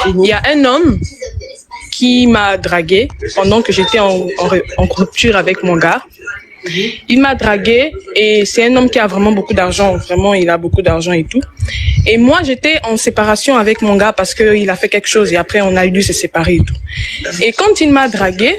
Il y a un homme qui m'a dragué pendant que j'étais en rupture avec mon gars. Il m'a dragué et c'est un homme qui a vraiment beaucoup d'argent. Vraiment, il a beaucoup d'argent et tout. Et moi, j'étais en séparation avec mon gars parce qu'il a fait quelque chose et après, on a dû se séparer et tout. Et quand il m'a dragué,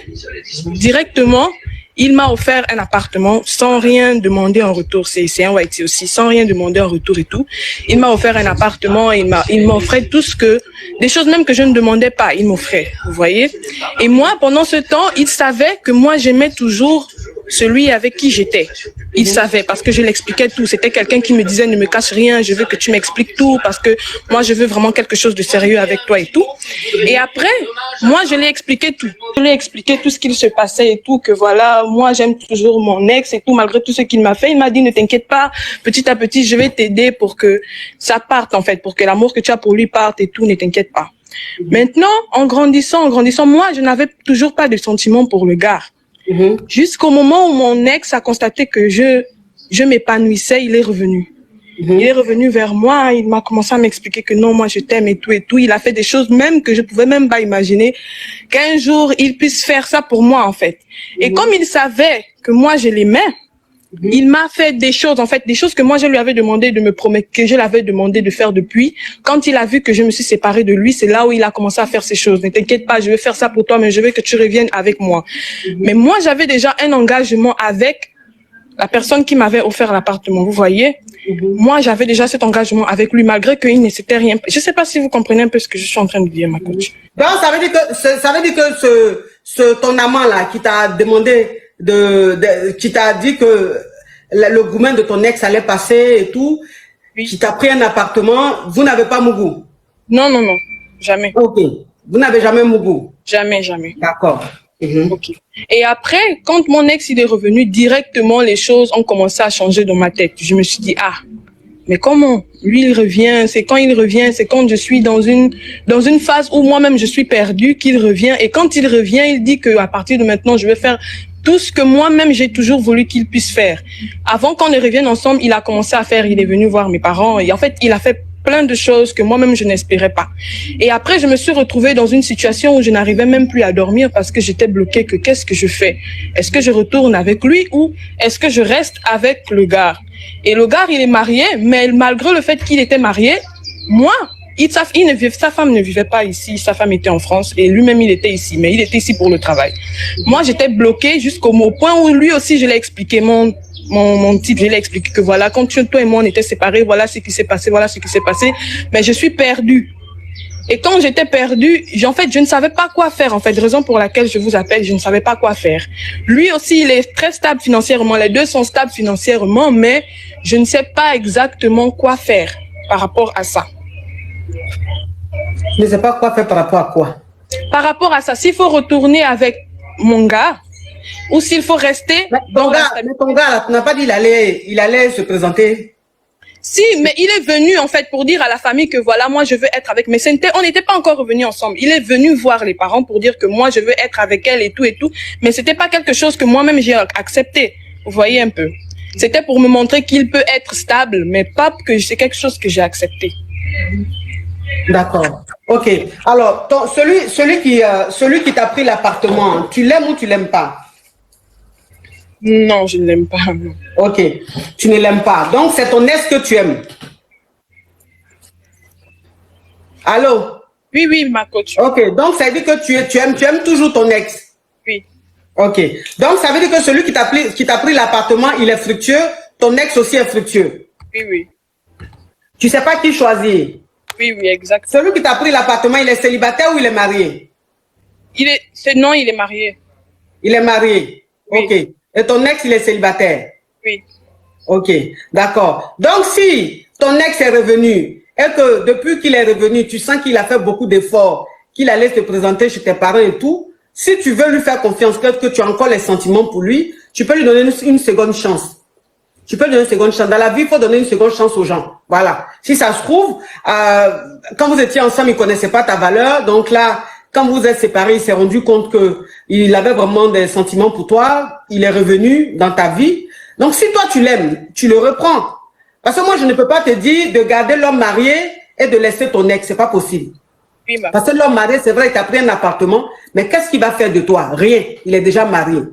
directement, il m'a offert un appartement sans rien demander en retour. C'est un whitey aussi, sans rien demander en retour et tout. Il m'a offert un appartement, il m'offrait tout ce que, des choses même que je ne demandais pas, il m'offrait, vous voyez. Et moi, pendant ce temps, il savait que moi, j'aimais toujours celui avec qui j'étais. Il savait parce que je l'expliquais tout. C'était quelqu'un qui me disait ne me cache rien, je veux que tu m'expliques tout parce que moi je veux vraiment quelque chose de sérieux avec toi et tout. Et après, moi je lui ai expliqué tout. Je lui ai expliqué tout ce qu'il se passait et tout, que voilà, moi j'aime toujours mon ex et tout, malgré tout ce qu'il m'a fait. Il m'a dit ne t'inquiète pas, petit à petit je vais t'aider pour que ça parte en fait, pour que l'amour que tu as pour lui parte et tout, ne t'inquiète pas. Maintenant, en grandissant, moi je n'avais toujours pas de sentiments pour le gars. Jusqu'au moment où mon ex a constaté que je m'épanouissais, il est revenu. Il est revenu vers moi, il m'a commencé à m'expliquer que non, moi je t'aime et tout et tout. Il a fait des choses même que je pouvais même pas imaginer qu'un jour il puisse faire ça pour moi en fait. Et comme il savait que moi je l'aimais, il m'a fait des choses, en fait, des choses que moi je lui avais demandé de me promettre, que je l'avais demandé de faire depuis. Quand il a vu que je me suis séparée de lui, c'est là où il a commencé à faire ces choses. Ne t'inquiète pas, je vais faire ça pour toi, mais je veux que tu reviennes avec moi. Mais moi, j'avais déjà un engagement avec la personne qui m'avait offert l'appartement, vous voyez. Moi, j'avais déjà cet engagement avec lui, malgré qu'il ne s'était rien. Je ne sais pas si vous comprenez un peu ce que je suis en train de dire, ma coach. Donc, ça veut dire que ton amant là qui t'a demandé qui t'a dit que le gourmet de ton ex allait passer et tout, qui t'a pris un appartement, vous n'avez pas Mougou? Non, non, non, jamais. Ok, vous n'avez jamais Mougou? Jamais, jamais. D'accord. Okay. Et après, quand mon ex il est revenu, directement les choses ont commencé à changer dans ma tête. Je me suis dit, ah, mais comment? Lui, il revient, c'est quand il revient, c'est quand je suis dans une phase où moi-même je suis perdue qu'il revient. Et quand il revient, il dit qu'à partir de maintenant, je vais faire tout ce que moi-même j'ai toujours voulu qu'il puisse faire. Avant qu'on ne revienne ensemble, il a commencé à faire, il est venu voir mes parents et en fait, il a fait plein de choses que moi-même je n'espérais pas. Et après, je me suis retrouvée dans une situation où je n'arrivais même plus à dormir parce que j'étais bloquée, que qu'est-ce que je fais? Est-ce que je retourne avec lui ou est-ce que je reste avec le gars? Et le gars, il est marié, mais malgré le fait qu'il était marié, moi, sa femme ne vivait pas ici, sa femme était en France et lui-même il était ici, mais il était ici pour le travail. Moi, j'étais bloquée jusqu'au point où lui aussi, je l'ai expliqué, mon type, je l'ai expliqué que voilà, quand toi et moi on était séparés, voilà ce qui s'est passé, mais je suis perdue. Et quand j'étais perdue, en fait, je ne savais pas quoi faire, en fait, raison pour laquelle je vous appelle, je ne savais pas quoi faire. Lui aussi, il est très stable financièrement, les deux sont stables financièrement, mais je ne sais pas exactement quoi faire par rapport à ça. Je ne sais pas quoi faire par rapport à quoi? Par rapport à ça, s'il faut retourner avec mon gars, ou s'il faut rester... Mais ton gars, là, tu n'as pas dit il allait se présenter? Si, mais il est venu en fait pour dire à la famille que voilà, moi je veux être avec... Mais on n'était pas encore revenus ensemble. Il est venu voir les parents pour dire que moi je veux être avec elle et tout. Mais c'était pas quelque chose que moi-même j'ai accepté. Vous voyez un peu. C'était pour me montrer qu'il peut être stable, mais pas que c'est quelque chose que j'ai accepté. D'accord. Ok. Alors, celui qui t'a pris l'appartement, tu l'aimes ou tu l'aimes pas? Non, je ne l'aime pas. Non. Ok. Tu ne l'aimes pas. Donc, c'est ton ex que tu aimes. Allô? Oui, oui, ma coach. Ok. Donc, ça veut dire que tu aimes toujours ton ex? Oui. Ok. Donc, ça veut dire que celui qui t'a pris l'appartement, il est fructueux. Ton ex aussi est fructueux. Oui, oui. Tu sais pas qui choisir? Oui, oui, exact. Celui qui t'a pris l'appartement, il est célibataire ou il est marié? Non, il est marié. Il est marié. Oui. Ok. Et ton ex, il est célibataire? Oui. Ok, d'accord. Donc, si ton ex est revenu et que depuis qu'il est revenu, tu sens qu'il a fait beaucoup d'efforts, qu'il allait se présenter chez tes parents et tout, si tu veux lui faire confiance, que tu as encore les sentiments pour lui, tu peux lui donner une seconde chance. Tu peux lui donner une seconde chance. Dans la vie, il faut donner une seconde chance aux gens. Voilà. Si ça se trouve, quand vous étiez ensemble, il ne connaissait pas ta valeur. Donc là, quand vous êtes séparés, il s'est rendu compte qu'il avait vraiment des sentiments pour toi. Il est revenu dans ta vie. Donc, si toi, tu l'aimes, tu le reprends. Parce que moi, je ne peux pas te dire de garder l'homme marié et de laisser ton ex. C'est pas possible. Oui, ma Parce que l'homme marié, c'est vrai, il t'a pris un appartement, mais qu'est-ce qu'il va faire de toi? Rien. Il est déjà marié.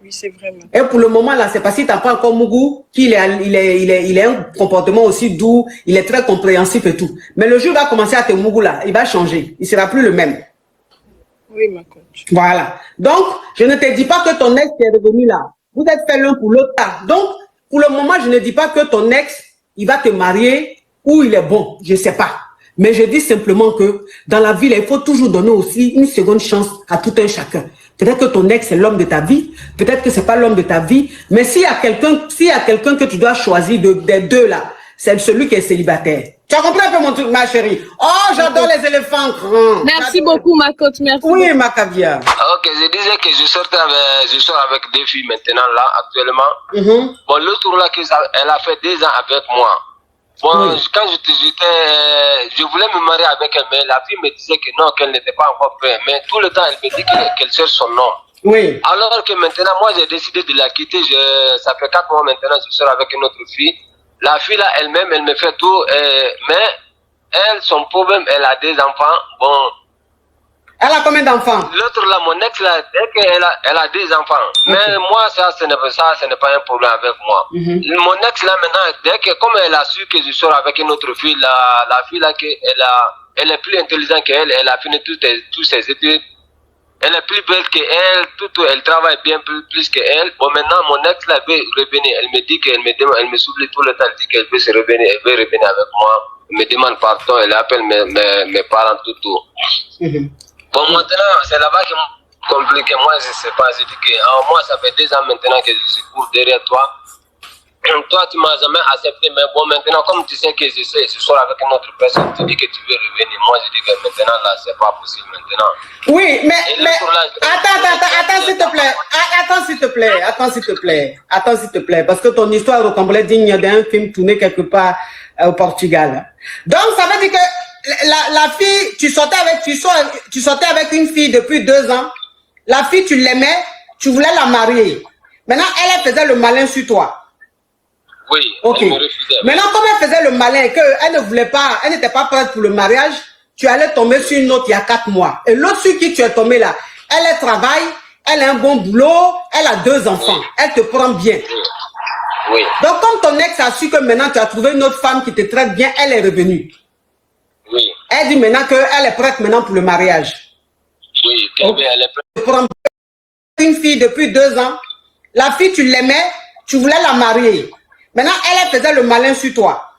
Oui, c'est vrai. Et pour le moment, là, c'est parce qu'il t'apprend encore Mougou, qu'il est un comportement aussi doux, il est très compréhensif et tout. Mais le jour où il va commencer à te Mougou, là, il va changer. Il ne sera plus le même. Oui, ma coach. Voilà. Donc, je ne te dis pas que ton ex est revenu là. Vous êtes fait l'un pour l'autre. Donc, pour le moment, je ne dis pas que ton ex, il va te marier ou il est bon. Je ne sais pas. Mais je dis simplement que dans la vie, il faut toujours donner aussi une seconde chance à tout un chacun. Peut-être que ton ex est l'homme de ta vie, peut-être que ce n'est pas l'homme de ta vie, mais s'il y a quelqu'un que tu dois choisir des deux là, c'est celui qui est célibataire. Tu as compris un peu mon truc, ma chérie? Oh, j'adore les éléphants grands. Merci beaucoup, ma coach. Merci. Oui, ma caviar. Ok, je disais que je sors avec deux filles maintenant, là, actuellement. Bon, l'autre là, elle a fait 2 ans avec moi. Bon, quand je voulais me marier avec elle, mais la fille me disait que non, qu'elle n'était pas encore prête. Mais tout le temps, elle me dit qu'elle cherche son nom. Oui. Alors que maintenant, moi, j'ai décidé de la quitter. Ça fait 4 mois maintenant, je sors avec une autre fille. La fille là, elle-même, elle me fait tout. Mais elle, son problème, elle a 2 enfants. Bon. Elle a combien d'enfants? L'autre là, mon ex là, dès qu'elle a 2 enfants. Okay. Mais moi, ce n'est pas un problème avec moi. Mon ex là, maintenant, comme elle a su que je sors avec une autre fille, la fille là, elle est plus intelligente qu'elle, elle a fini tous ses études. Elle est plus belle qu'elle, elle travaille bien plus qu'elle. Bon, maintenant, mon ex là, veut revenir. Elle me dit elle me souffle tout le temps, elle dit qu'elle veut revenir avec moi. Elle me demande pardon, elle appelle mes parents, tout. Bon, maintenant, c'est là-bas qui est compliqué. Moi, je ne sais pas. Je dis que moi, ça fait 2 ans maintenant que je cours derrière toi. Toi, tu ne m'as jamais accepté. Mais bon, maintenant, comme tu sais que je sors avec une autre personne, tu dis que tu veux revenir. Moi, je dis que maintenant, là, ce n'est pas possible maintenant. Oui, mais attends, s'il te plaît. Attends, s'il te plaît. Parce que ton histoire ressemblait digne d'un film tourné quelque part au Portugal. Donc, ça veut dire que la fille, tu sortais avec une fille depuis 2 ans. La fille, tu l'aimais, tu voulais la marier. Maintenant, elle faisait le malin sur toi. Oui, ok. Elle me refusait. Maintenant, comme elle faisait le malin et qu'elle ne voulait pas, elle n'était pas prête pour le mariage, tu allais tomber sur une autre il y a 4 mois. Et l'autre sur qui tu es tombé là, elle travaille, elle a un bon boulot, elle a 2 enfants. Oui. Elle te prend bien. Oui. Donc, comme ton ex a su que maintenant tu as trouvé une autre femme qui te traite bien, elle est revenue. Oui. Elle dit maintenant qu'elle est prête maintenant pour le mariage. Oui, okay. Elle est prête. Prends une fille depuis 2 ans. La fille, tu l'aimais, tu voulais la marier. Maintenant, elle faisait le malin sur toi.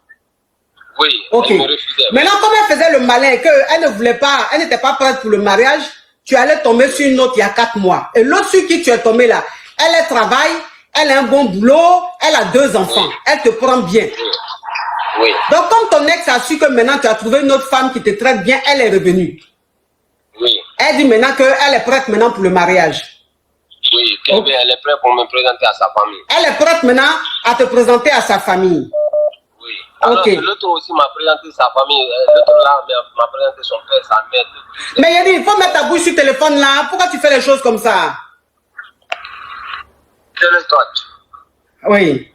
Oui, ok. Elle me refusait. Maintenant, comme elle faisait le malin et qu'elle ne voulait pas, elle n'était pas prête pour le mariage, tu allais tomber sur une autre il y a 4 mois. Et l'autre sur qui tu es tombé là, elle travaille, elle a un bon boulot, elle a 2 enfants. Oui. Elle te prend bien. Oui. Donc, comme ton ex a su que maintenant tu as trouvé une autre femme qui te traite bien, elle est revenue. Oui. Elle dit maintenant qu'elle est prête maintenant pour le mariage. Oui, okay. Elle est prête pour me présenter à sa famille. Elle est prête maintenant à te présenter à sa famille. Oui. Alors okay. L'autre aussi m'a présenté sa famille. L'autre là m'a présenté son père, sa mère. Mais Yadi, il faut mettre ta bouche sur le téléphone là. Pourquoi tu fais les choses comme ça? Téléphone. Oui.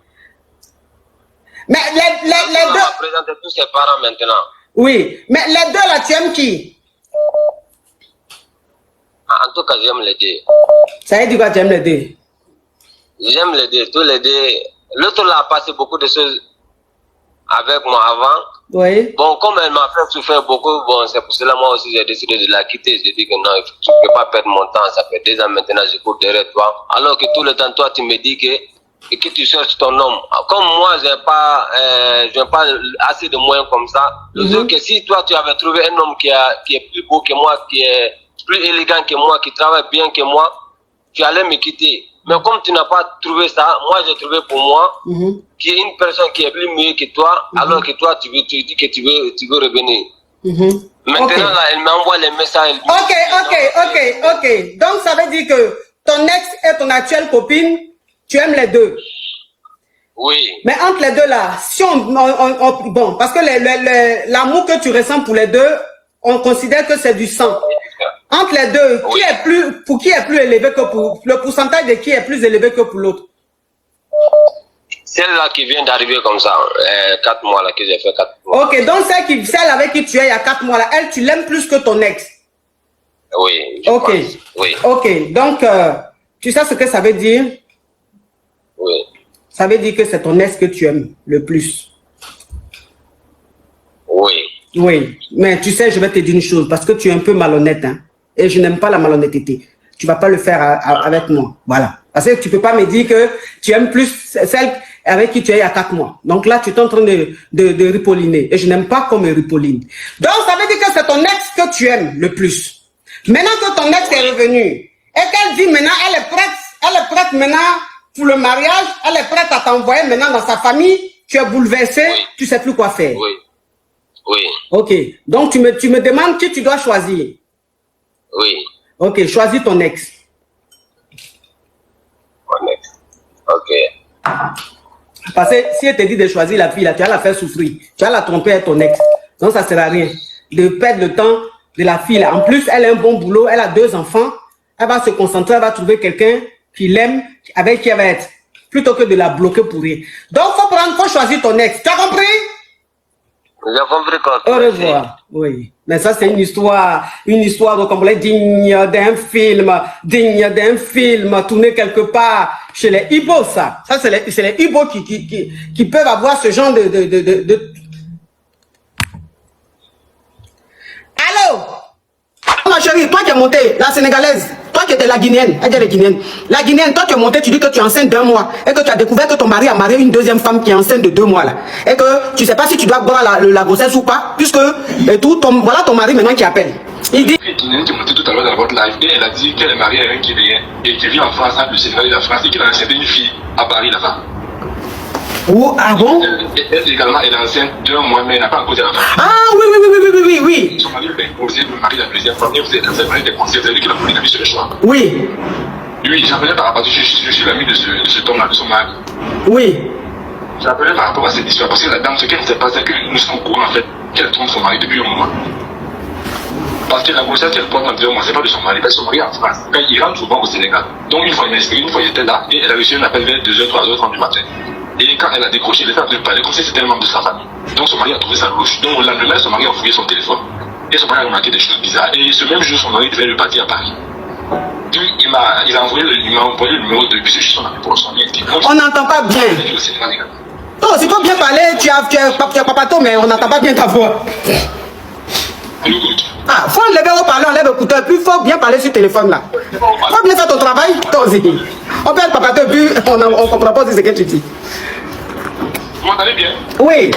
Mais les deux... m'a présenté tous ses parents maintenant. Oui. Mais les deux là, tu aimes qui? En tout cas, j'aime les deux. Ça veut dire quoi, tu aimes les deux? J'aime les deux, tous les deux. L'autre là a passé beaucoup de choses avec moi avant. Oui. Bon, comme elle m'a fait souffrir beaucoup, bon, c'est pour cela moi aussi j'ai décidé de la quitter. J'ai dit que non, tu ne peux pas perdre mon temps. Ça fait 2 ans maintenant, je cours derrière toi. Alors que tout le temps, toi, tu me dis que tu cherches ton homme. Comme moi, je n'ai pas assez de moyens comme ça. Donc, que si toi, tu avais trouvé un homme qui est plus beau que moi, qui est plus élégant que moi, qui travaille bien que moi, tu allais me quitter. Mais comme tu n'as pas trouvé ça, moi j'ai trouvé pour moi qui est une personne qui est plus mieux que toi, alors que toi tu dis que tu veux revenir. Maintenant là, elle m'envoie les messages. Ok. Donc ça veut dire que ton ex et ton actuelle copine, tu aimes les deux. Oui. Mais entre les deux là, si bon, parce que l'amour que tu ressens pour les deux, on considère que c'est du sang. Entre les deux, qui est plus élevé que pour le pourcentage de qui est plus élevé que pour l'autre? Celle-là qui vient d'arriver comme ça, 4 mois là, que j'ai fait 4 mois. Ok, donc celle avec qui tu es il y a 4 mois là, elle, tu l'aimes plus que ton ex? Oui. Ok. Pense. Oui. Ok, donc tu sais ce que ça veut dire? Oui. Ça veut dire que c'est ton ex que tu aimes le plus. Oui. Oui, mais tu sais, je vais te dire une chose, parce que tu es un peu malhonnête, hein, et je n'aime pas la malhonnêteté. Tu ne vas pas le faire avec moi, voilà. Parce que tu ne peux pas me dire que tu aimes plus celle avec qui tu es il y a 4 mois. Donc là, tu es en train de ripolliner, et je n'aime pas qu'on me ripolline. Donc, ça veut dire que c'est ton ex que tu aimes le plus. Maintenant que ton ex est revenu, et qu'elle dit maintenant, elle est prête maintenant pour le mariage, elle est prête à t'envoyer maintenant dans sa famille, tu es bouleversé, oui. Tu ne sais plus quoi faire. Oui. Oui. Ok, donc tu me demandes qui tu dois choisir. Oui. Ok, choisis ton ex. Mon ex. Ok. Parce que si elle te dit de choisir la fille, là, tu vas la faire souffrir. Tu vas la tromper avec ton ex. Donc ça ne sert à rien de perdre le temps de la fille. Là. En plus, elle a un bon boulot, elle a 2 enfants. Elle va se concentrer, elle va trouver quelqu'un qui l'aime, avec qui elle va être, plutôt que de la bloquer pour rien. Donc, il faut choisir ton ex. Tu as compris? J'ai compris quoi. Au revoir. Oui. Mais ça, c'est une histoire digne d'un film, tourné quelque part chez les Ibo, ça. Ça, c'est les Ibo qui peuvent avoir ce genre de... Allô? Ma chérie, toi qui es montée, la Sénégalaise, toi qui étais la Guinéenne, elle dit les Guinéennes. La Guinéenne, toi qui es montée, tu dis que tu es enceinte d'1 mois et que tu as découvert que ton mari a marié une 2e femme qui est enceinte de 2 mois là. Et que tu ne sais pas si tu dois boire la grossesse ou pas, puisque voilà ton mari maintenant qui appelle. Il dit... Une Guinéenne qui est montée tout à l'heure dans votre live et elle a dit qu'elle est mariée avec un Guinéen et qui vit en France, entre le Sénégal et la France et qu'il a accepté une fille à Paris là-bas. Oh, ah bon? Elle également est enceinte d'1 mois, mais elle n'a pas encore d'enfant. Ah oui. Son mari est posé, le mari la 2e femme, et vous êtes dans un mari des conseils, vous avez dit que la polygamie sur le choix. Oui. Oui, j'appelais par rapport à je suis l'ami de cet homme-là, de son mari. Oui. J'appelais par rapport à cette histoire, parce que la dame, ce qu'elle ne sait pas, c'est que nous sommes au courant en fait qu'elle trompe son mari depuis un mois. Parce que la grossesse qu'elle porte en 2 mois, c'est pas de son mari, parce que son mari est en France. Quand il rentre souvent au Sénégal. Donc une fois il m'a inscrit, une fois il était là, et elle a reçu un appel vers 2h, 3h30 du matin. Et quand elle a décroché, elle a fait parler comme si c'était un membre de sa famille. Donc son mari a trouvé ça louche. Donc au lendemain, son mari a fouillé son téléphone. Et son mari a remarqué des choses bizarres. Et ce même jour, son mari devait repartir à Paris. Puis il m'a envoyé le numéro de puisque je suis son ami pour son ami. On n'entend pas bien. Oh, c'est pas bien parler, tu as papato, mais on n'entend pas bien ta voix. Ah, faut enlever au parler, enlève l'écouteur, puis il faut bien parler sur le téléphone là. Faut bien faire ton travail, toi aussi. On peut être papato, puis on ne comprend pas ce que tu dis. Vous m'entendez bien? Oui.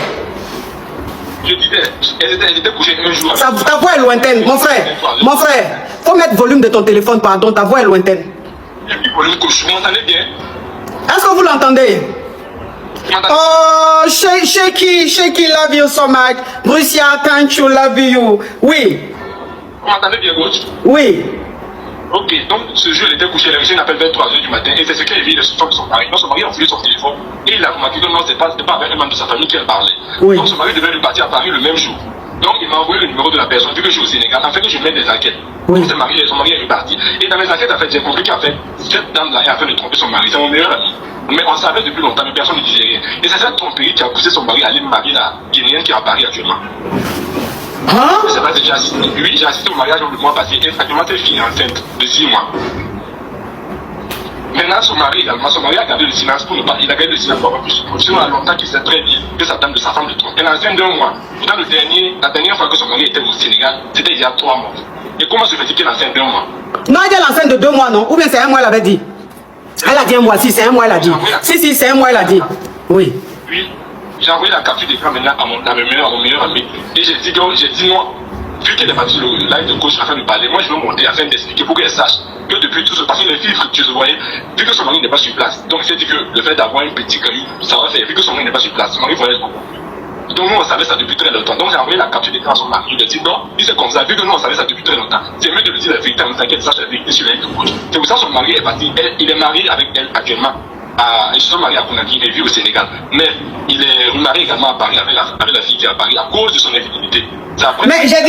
Je disais, elle était couchée un jour. Ta voix est lointaine, mon frère. Faut mettre volume de ton téléphone, pardon, ta voix est lointaine. Il y a plus de volume couche, vous m'entendez bien? Est-ce que vous l'entendez? Oh, Shaky, love you so much. Brucia, thank you, love you. Oui. Vous m'entendez bien, coach? Oui. Ok, donc ce jour, elle était couchée, elle a reçu un appel vers 3h du matin et c'est ce qu'elle vit de son mari. Donc son mari a fouillé son téléphone et il a remarqué que non, c'est pas avec un membre de sa famille qu'elle parlait. Oui. Donc son mari devait repartir à Paris le même jour. Donc il m'a envoyé le numéro de la personne, vu que je suis au Sénégal, afin que je mette des enquêtes. Oui. Son mari est reparti. Et dans mes enquêtes, en fait, j'ai compris qu'en fait, cette dame-là est en train de tromper son mari. C'est mon meilleur ami. Mais on savait depuis longtemps, mais personne ne disait rien. Et c'est cette tromperie qui a poussé son mari à aller marier la Guinéenne qui est à Paris actuellement. Hein? Je sais pas si j'ai assisté. Oui, j'ai assisté au mariage le mois passé. Et actuellement, cette fille est enceinte de 6 mois. Maintenant, son mari également, son mari a gardé le silence pour ne pas. Il a gardé le silence pour avoir plus. Sinon, il y a longtemps qu'il sait très bien que sa dame de sa femme le trompe. Elle est enceinte d'1 mois. Pourtant, la dernière fois que son mari était au Sénégal, c'était il y a 3 mois. Et comment se fait-il qu'elle est enceinte d'1 mois? Non, elle est enceinte de 2 mois, non? Ou bien c'est 1 mois, elle avait dit. Elle a dit 1 mois, si c'est 1 mois, elle a dit. Si, c'est 1 mois, elle a dit. Oui. Oui. J'ai envoyé la capture d'écran maintenant à mon meilleur ami. Et j'ai dit non. Vu qu'elle est partie sur le live de coach afin de parler, moi je veux monter afin d'expliquer pour qu'elle sache que depuis tout ce parce que les filles fructueuses, vous voyez, vu que son mari n'est pas sur place, donc il s'est dit que le fait d'avoir une petite caillou, ça va faire, vu que son mari n'est pas sur place, son mari voyage beaucoup. Donc nous on savait ça depuis très longtemps. Donc j'ai envoyé la capture d'écran à son mari. Je lui ai dit non, il c'est comme ça, vu que nous on savait ça depuis très longtemps. C'est mieux de lui dire la vérité, on s'inquiète, sache la vérité sur la live de coach. C'est pour ça que son mari est parti, il est marié avec elle actuellement. Ils se sont mariés à Conakry et vit au Sénégal. Mais il est remarié également à Paris avec la fille qui est à Paris à cause de son infidélité. Mais j'ai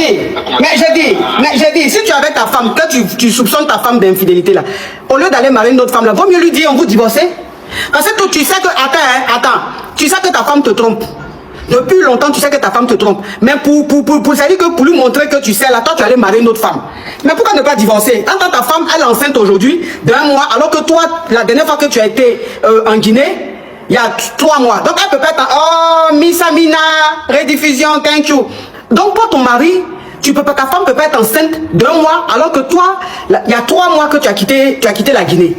dit, si tu es avec ta femme, que tu soupçonnes ta femme d'infidélité là, au lieu d'aller marier une autre femme là, vaut mieux lui dire on vous divorcez. Parce que tu sais que, attends, tu sais que ta femme te trompe. Depuis longtemps, tu sais que ta femme te trompe. Mais ça dit que pour lui montrer que tu sais, là, toi, tu allais marier une autre femme. Mais pourquoi ne pas divorcer? Quand ta femme, elle est enceinte aujourd'hui, d'1 mois, alors que toi, la dernière fois que tu as été en Guinée, il y a 3 mois. Donc, elle peut pas être oh, Miss Amina, rediffusion, thank you. Donc, pour ton mari, ta femme peut pas être enceinte d'1 mois, alors que toi, il y a 3 mois que tu as quitté la Guinée.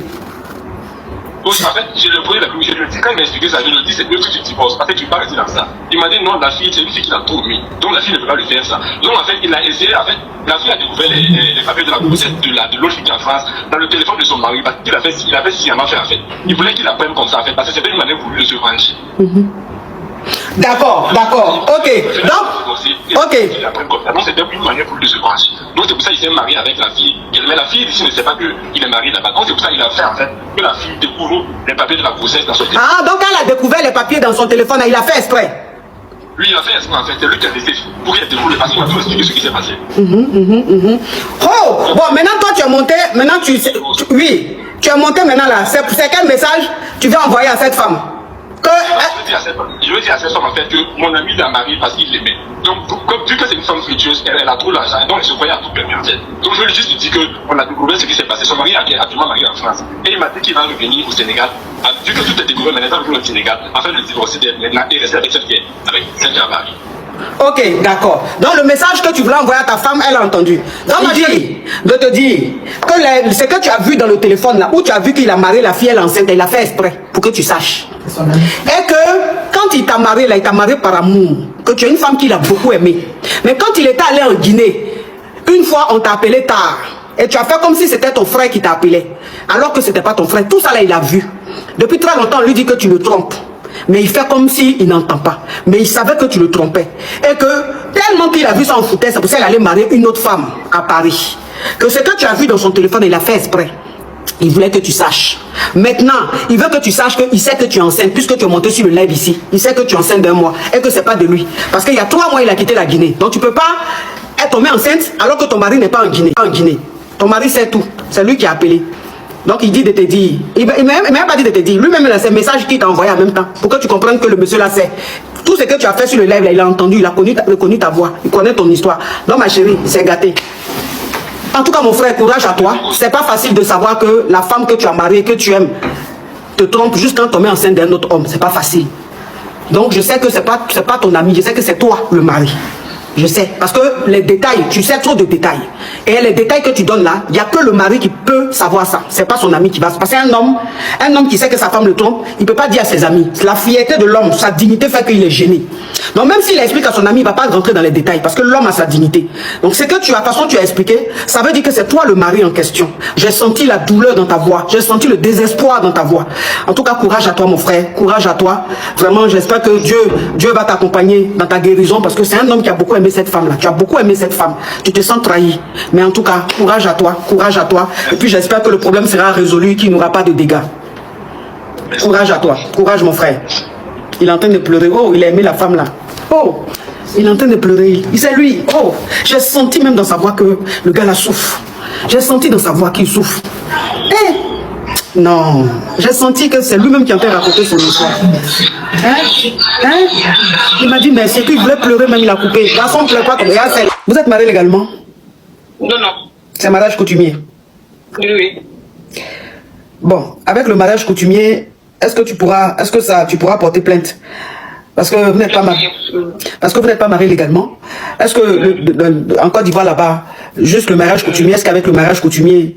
En fait, j'ai le premier, je le dis, quand il m'a expliqué ça, je le dis, c'est mieux que tu divorces, parce que tu ne peux pas rester dans ça. Il m'a dit non, la fille, c'est une fille qui l'a trop mis, donc la fille ne peut pas lui faire ça. Donc en fait, il a essayé, en fait, la fille a découvert les papiers de la grossesse de l'autre fille qui est en France, dans le téléphone de son mari, parce qu'il avait sciemment fait en fait. Il voulait qu'il la prenne comme ça en fait, parce que c'était une manière pour lui de se venger. D'accord, ok. Donc, ok. Donc c'était une manière pour lui de se venger. Donc c'est pour ça qu'il s'est marié avec la fille. Mais la fille ici ne sait pas qu'il est marié là-bas. Donc c'est pour ça qu'il a fait en fait que la fille découvre les papiers de la grossesse dans son téléphone. Ah, donc elle a découvert les papiers dans son téléphone, il a fait exprès. Lui, il a fait exprès en fait, c'est lui qui a laissé pour qu'il découvre les papiers, il m'a tout expliqué ce qui s'est passé. Oh, bon, maintenant toi tu as monté, maintenant tu sais, oui, tu as monté maintenant là. C'est quel message tu veux envoyer à cette femme? Je veux dire à cette femme en fait que mon ami l'a marié parce qu'il l'aimait. Donc, vu que c'est une femme fructueuse, elle a trop l'argent, donc elle se croyait à tout permis en fait. Donc, je veux juste lui dire qu'on a découvert ce qui s'est passé. Son mari est actuellement marié en France. Et il m'a dit qu'il va revenir au Sénégal. Vu que tout est découvert, maintenant il va revenir au Sénégal afin de divorcer maintenant et rester avec celle qui a marié. Ok, d'accord. Donc le message que tu voulais envoyer à ta femme, elle a entendu. Donc il dit de te dire que ce que tu as vu dans le téléphone là, où tu as vu qu'il a marié la fille, elle est enceinte, il l'a fait exprès pour que tu saches. Et que quand il t'a marié là, il t'a marié par amour, que tu es une femme qu'il a beaucoup aimée. Mais quand il était allé en Guinée, une fois on t'a appelé tard, et tu as fait comme si c'était ton frère qui t'a appelé, alors que c'était pas ton frère. Tout ça là, il a vu. Depuis très longtemps, on lui dit que tu le trompes. Mais il fait comme s'il n'entend pas. Mais il savait que tu le trompais. Et que tellement qu'il a vu ça en foutait, c'est pour ça qu'il allait marier une autre femme à Paris. Que ce que tu as vu dans son téléphone, il a fait exprès. Il voulait que tu saches. Maintenant, il veut que tu saches qu'il sait que tu es enceinte, puisque tu es monté sur le live ici. Il sait que tu es enceinte d'1 mois et que c'est pas de lui. Parce qu'il y a 3 mois, il a quitté la Guinée. Donc tu peux pas être tombée enceinte alors que ton mari n'est pas en Guinée. Ton mari sait tout. C'est lui qui a appelé. Donc il dit de te dire, il ne m'a même pas dit de te dire, lui-même c'est un message qu'il t'a envoyé en même temps, pour que tu comprennes que le monsieur là sait. Tout ce que tu as fait sur le live là, il a entendu, il a connu ta voix, il connaît ton histoire. Donc ma chérie, c'est gâté. En tout cas mon frère, courage à toi. C'est pas facile de savoir que la femme que tu as mariée, que tu aimes, te trompe juste quand tu mets enceinte d'un autre homme. C'est pas facile. Donc je sais que c'est pas ton ami, je sais que c'est toi le mari. Je sais, parce que les détails, tu sais trop de détails. Et les détails que tu donnes là, il n'y a que le mari qui peut savoir ça. C'est pas son ami qui va se passer. Un homme qui sait que sa femme le trompe, il ne peut pas dire à ses amis. La fierté de l'homme, sa dignité fait qu'il est gêné. Donc même s'il explique à son ami, il ne va pas rentrer dans les détails, parce que l'homme a sa dignité. Donc c'est que tu as, de toute façon tu as expliqué, ça veut dire que c'est toi le mari en question. J'ai senti la douleur dans ta voix, j'ai senti le désespoir dans ta voix. En tout cas, courage à toi mon frère, courage à toi. Vraiment, j'espère que Dieu va t'accompagner dans ta guérison, parce que c'est un homme qui a beaucoup aimé cette femme-là. Tu as beaucoup aimé cette femme. Tu te sens trahi. Mais en tout cas, courage à toi. Courage à toi. Et puis j'espère que le problème sera résolu, qu'il n'y aura pas de dégâts. Courage à toi. Courage mon frère. Il est en train de pleurer. Oh, il a aimé la femme là. Oh, il est en train de pleurer. C'est lui. Oh, j'ai senti même dans sa voix que le gars là souffre. J'ai senti dans sa voix qu'il souffre. Non, j'ai senti que c'est lui-même qui est en train de raconter son histoire. Il m'a dit, mais c'est qu'il voulait pleurer, même il a coupé. Garçon ne pleure pas comme ça. Vous êtes mariés légalement? Non. C'est un mariage coutumier? Oui. Bon, avec le mariage coutumier, est-ce que tu pourras porter plainte? Parce que vous n'êtes pas mariés légalement. Est-ce que en Côte d'Ivoire là-bas, juste le mariage coutumier, est-ce qu'avec le mariage coutumier,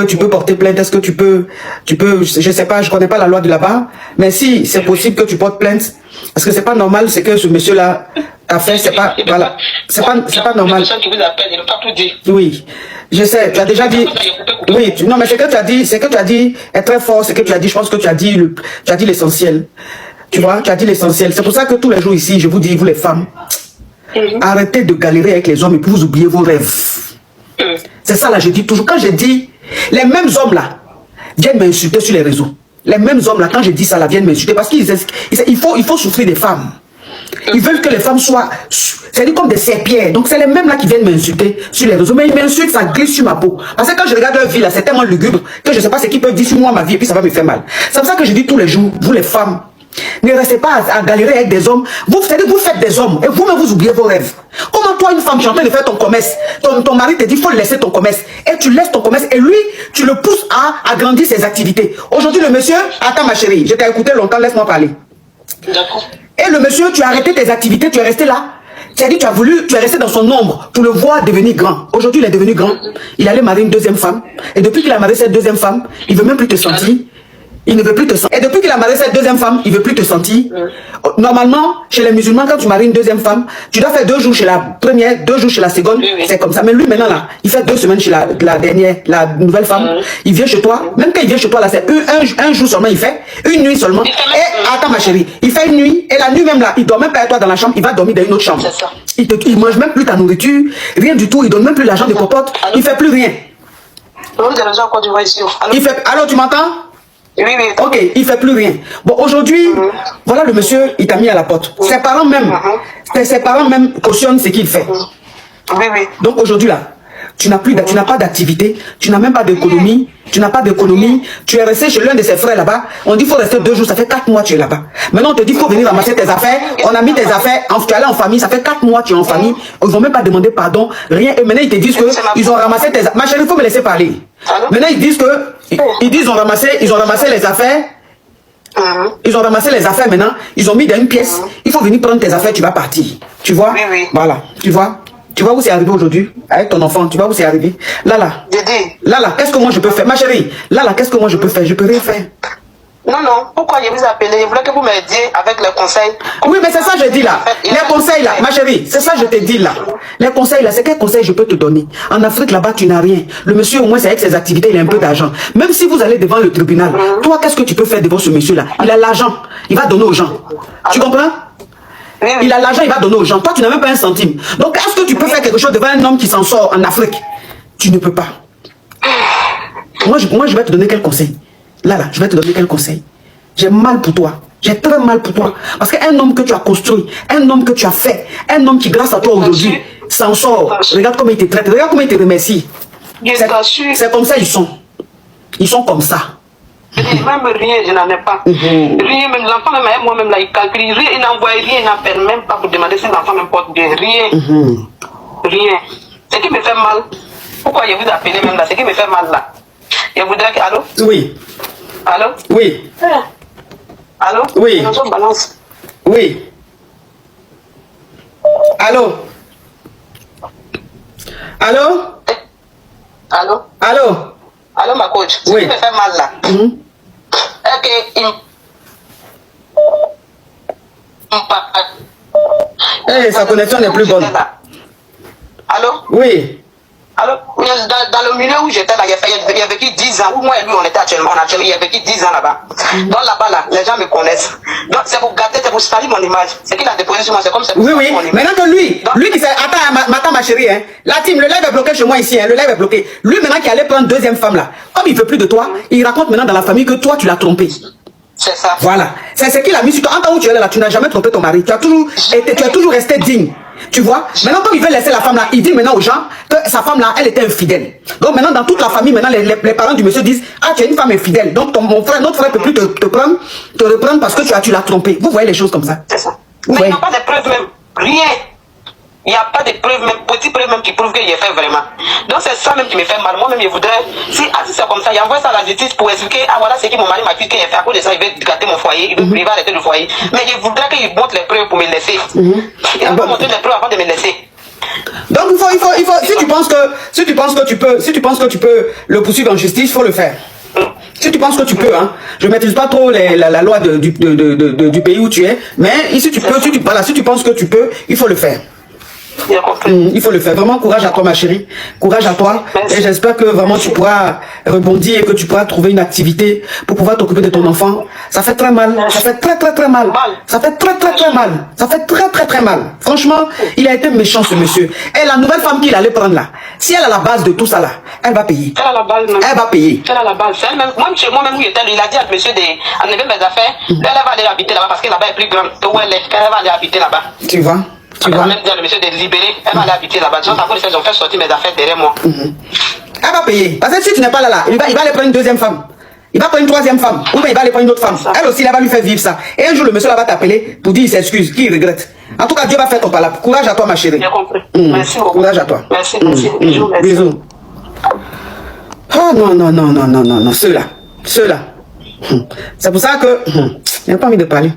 tu peux porter plainte? Est-ce que tu peux, je sais pas, je connais pas la loi de là-bas, mais si c'est possible que tu portes plainte, parce que c'est pas normal, c'est que ce monsieur-là a fait, c'est pas normal. Oui, je sais, tu as déjà dit, oui, non, mais ce que tu as dit est très fort, ce que tu as dit, je pense que tu as dit l'essentiel. Tu vois, tu as dit l'essentiel. C'est pour ça que tous les jours ici, je vous dis, vous les femmes, arrêtez de galérer avec les hommes et puis vous oubliez vos rêves. C'est ça là, je dis toujours. Quand je dis, les mêmes hommes là viennent m'insulter sur les réseaux. Les mêmes hommes là, quand je dis ça là, viennent m'insulter parce qu'il faut souffrir des femmes. Ils veulent que les femmes soient, c'est comme des serpillères. Donc c'est les mêmes là qui viennent m'insulter sur les réseaux. Mais ils m'insultent, ça glisse sur ma peau. Parce que quand je regarde leur vie là, c'est tellement lugubre que je ne sais pas ce qu'ils peuvent dire sur moi, ma vie, et puis ça va me faire mal. C'est pour ça que je dis tous les jours, vous les femmes, ne restez pas à galérer avec des hommes. Vous, c'est-à-dire que vous faites des hommes et vous-même vous oubliez vos rêves. Comment toi, une femme, tu es en train de faire ton commerce, ton mari te dit il faut laisser ton commerce et tu laisses ton commerce et lui, tu le pousses à agrandir ses activités. Aujourd'hui, le monsieur, attends ma chérie, je t'ai écouté longtemps, laisse-moi parler. D'accord. Et le monsieur, tu as arrêté tes activités, tu es resté là. Tu as dit, tu es resté dans son ombre pour le voir devenir grand. Aujourd'hui, il est devenu grand. Il allait marier une deuxième femme. Et depuis qu'il a marié cette deuxième femme, il ne veut même plus te sentir. Il ne veut plus te sentir. Et depuis qu'il a marié cette deuxième femme, il ne veut plus te sentir. Normalement, chez les musulmans, quand tu maries une deuxième femme, tu dois faire 2 jours chez la première, 2 jours chez la seconde. C'est comme ça. Mais lui, maintenant, là, il fait 2 semaines chez la dernière, la nouvelle femme. Il vient chez toi. Même quand il vient chez toi, là, c'est un jour seulement, il fait. Une nuit seulement. Et attends, ma chérie, il fait une nuit. Et la nuit même, là, il ne dort même pas avec toi dans la chambre. Il va dormir dans une autre chambre. Il ne mange même plus ta nourriture. Rien du tout. Il ne donne même plus l'argent de popote. Il ne fait plus rien. Il fait... Allô, tu m'entends? Oui, oui. Ok, il ne fait plus rien. Bon, aujourd'hui, voilà le monsieur, il t'a mis à la porte. Ses parents même cautionnent ce qu'il fait. Oui, oui. Donc aujourd'hui là, tu n'as pas d'activité, tu n'as même pas d'économie, tu es resté chez l'un de ses frères là-bas, on dit qu'il faut rester 2 jours, ça fait 4 mois que tu es là-bas. Maintenant on te dit qu'il faut venir ramasser tes affaires, on a mis tes affaires, tu es allé en famille, ça fait 4 mois que tu es en famille, ils vont même pas demander pardon, rien, et maintenant ils te disent qu'ils ont ramassé tes affaires. Ma chérie, il faut me laisser parler. Maintenant ils disent ils ont ramassé les affaires. Ils ont ramassé les affaires maintenant, ils ont mis dans une pièce, il faut venir prendre tes affaires, tu vas partir. Tu vois? Oui, oui. Voilà, tu vois? Tu vois où c'est arrivé aujourd'hui avec ton enfant, tu vois où c'est arrivé. Là, qu'est-ce que moi je peux faire? Ma chérie, là, qu'est-ce que moi je peux faire? Je peux rien faire. Non, pourquoi je vous appelez? Je voulais que vous m'aidiez avec les conseils. Oui, mais c'est ça que je dis là. Les conseils là, ma chérie, c'est ça que je te dis là. Les conseils là, c'est quel conseil je peux te donner? En Afrique là-bas, tu n'as rien. Le monsieur, au moins, c'est avec ses activités, il a un peu d'argent. Même si vous allez devant le tribunal, toi, qu'est-ce que tu peux faire devant ce monsieur là? Il a l'argent, il va donner aux gens. Tu comprends? Oui. Il a l'argent, il va donner aux gens. Toi, tu n'as même pas un centime. Donc, est-ce que tu peux faire quelque chose devant un homme qui s'en sort en Afrique? Tu ne peux pas. Moi, je vais te donner quel conseil? Là, je vais te donner quel conseil? J'ai mal pour toi. J'ai très mal pour toi. Parce qu'un homme que tu as construit, un homme que tu as fait, un homme qui, grâce à toi aujourd'hui, s'en sort. Regarde comment il te traite. Regarde comment il te remercie. C'est comme ça ils sont. Ils sont comme ça. Même rien, je n'en ai pas. Rien, même l'enfant, même moi-même, là, il calcule. Rien, il n'envoie rien, il n'appelle même pas pour demander si l'enfant me porte bien. Rien. Rien. Ce qui me fait mal, pourquoi je vous appelle même là, ce qui me fait mal là. Je voudrais que. Allô? Oui. Allô? Oui. Allô? Oui. Balance. Oui. Allô? Allô? Allô? Allô? Allô, ma coach? Ce qui me fait mal là. Sa connexion n'est plus bonne. Allô? Oui. Alors, dans le milieu où j'étais là, il y a vécu 10 ans, où moi et lui on était actuellement, il y a vécu 10 ans là-bas. Donc là-bas, là, les gens me connaissent. Donc c'est pour gâter, c'est pour salir mon image. C'est qu'il a déposé sur moi, c'est comme ça. Oui, oui. Maintenant que lui qui s'est. Attends, ma chérie, hein. La team, le live est bloqué chez moi ici, hein. Le live est bloqué. Lui maintenant qui allait prendre deuxième femme là, comme il ne veut plus de toi, il raconte maintenant dans la famille que toi tu l'as trompé. C'est ça. Voilà. C'est ce qu'il a mis sur toi. En tant où tu es là, tu n'as jamais trompé ton mari. Tu as toujours resté digne. Tu vois? Maintenant, comme il veut laisser la femme là, il dit maintenant aux gens que sa femme là, elle était infidèle. Donc maintenant, dans toute la famille, maintenant, les parents du monsieur disent, ah, tu es une femme infidèle. Donc notre frère ne peut plus te reprendre parce que tu l'as trompé. Vous voyez les choses comme ça? C'est ça. Mais il n'y a pas de preuves même. Rien. Il n'y a pas de preuves même, petites preuves même qui prouvent qu'il a fait vraiment. Donc c'est ça même qui me fait mal. Moi-même, je voudrais, si c'est comme ça, il envoie ça à la justice pour expliquer, ah voilà, c'est que mon mari m'a dit qu'il a fait à cause de ça, il veut gâter mon foyer, il veut arrêter le foyer. Mais je voudrais qu'il montre les preuves pour me laisser. Il n'a pas montré les preuves avant de me laisser. Donc il faut, si tu penses que tu peux le poursuivre en justice, il faut le faire. Si tu penses que tu peux, hein, je ne maîtrise pas trop la loi du pays où tu es, mais si tu penses que tu peux, il faut le faire. Il faut le faire. Vraiment, courage à toi, ma chérie. Courage à toi. Merci. Et j'espère que vraiment tu pourras rebondir et que tu pourras trouver une activité pour pouvoir t'occuper de ton enfant. Ça fait très mal. Ça fait très mal. Ça fait très mal. Ça fait très mal. Franchement, il a été méchant, ce monsieur. Et la nouvelle femme qu'il allait prendre là, si elle a la base de tout ça là, Elle va payer. Elle a la balle, non? Elle va payer. Elle a la balle. C'est elle-même. Moi, chez moi-même, où il était, il a dit à monsieur d'enlever mes affaires. Elle va aller habiter là-bas parce que là-bas est plus grande. Où elle est, elle va aller habiter là-bas. Tu vois? Tu Elle vois? va même dire à monsieur de libérer. Elle va aller habiter là-bas. Donc, après, ils ont fait sortir mes affaires derrière moi. Elle va payer. Parce que si tu n'es pas là, il va aller prendre une deuxième femme. Il va prendre une troisième femme. Ou bien il va aller prendre une autre femme. Elle aussi, elle va lui faire vivre ça. Et un jour, le monsieur là va t'appeler pour dire il s'excuse, qu'il regrette. En tout cas, Dieu va faire ton palabre. Courage à toi, ma chérie. J'ai compris. Merci beaucoup. Courage à toi. Merci, merci. Bisous, merci. Bisous. Oh non, non, non, non, non, non, non. Ceux-là. Ceux-là. C'est pour ça que... j'ai pas envie de parler.